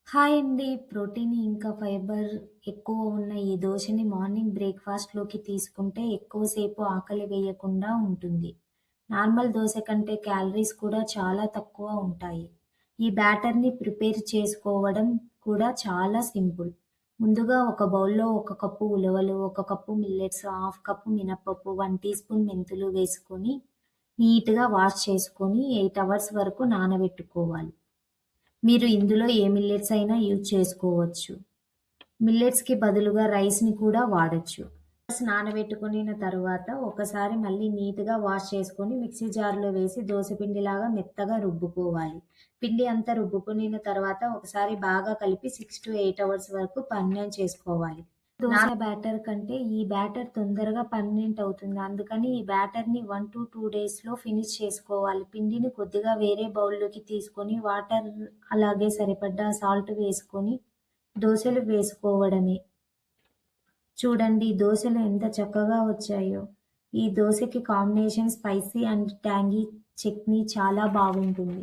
Hi అండి. Protein ఇంకా fibre ఎక్కువ ఉన్న ఈ దోసని మార్నింగ్ బ్రేక్‌ఫాస్ట్‌లోకి తీసుకుంటే ఎక్కువ సేపు ఆకలి వేయకుండా ఉంటుంది. నార్మల్ దోస కంటే క్యాలరీస్ కూడా చాలా తక్కువ ఉంటాయి. ఈ బ్యాటర్‌ని ప్రిపేర్ చేసుకోవడం కూడా చాలా సింపుల్. ముందుగా ఒక బౌల్‌లో ఒక కప్పు ఉలవలు, ఒక కప్పు మిల్లెట్స్, హాఫ్ కప్పు మినపప్పు, 1 టీ స్పూన్ మెంతులు వేసుకొని నీట్‌గా వాష్ చేసుకొని 8 అవర్స్ వరకు నానబెట్టుకోవాలి. మీరు ఇందులో ఏ మిల్లెట్స్ అయినా యూజ్ చేసుకోవచ్చు. మిల్లెట్స్‌కి బదులుగా రైస్‌ని కూడా వాడొచ్చు. నానబెట్టుకొనిన తరువాత ఒకసారి మళ్ళీ నీట్‌గా వాష్ చేసుకొని మిక్సీ జార్‌లో వేసి దోస పిండిలాగా మెత్తగా రుబ్బుకోవాలి. పిండి అంతా రుబ్బుకొనిన తర్వాత ఒకసారి బాగా కలిపి 6-8 అవర్స్ వరకు పర్మనెంట్ చేసుకోవాలి. దోస బ్యాటర్ కంటే ఈ బ్యాటర్ తొందరగా పర్మనెంట్ అవుతుంది. అందుకని ఈ బ్యాటర్‌ని 1-2 డేస్‌లో ఫినిష్ చేసుకోవాలి. పిండిని కొద్దిగా వేరే బౌల్‌లోకి తీసుకొని వాటర్ అలాగే సరిపడ్డ సాల్ట్ వేసుకొని దోసలు వేసుకోవడమే. చూడండి దోసలు ఎంత చక్కగా వచ్చాయో! ఈ దోసకి combination spicy and tangy chutney చాలా బాగుంటుంది.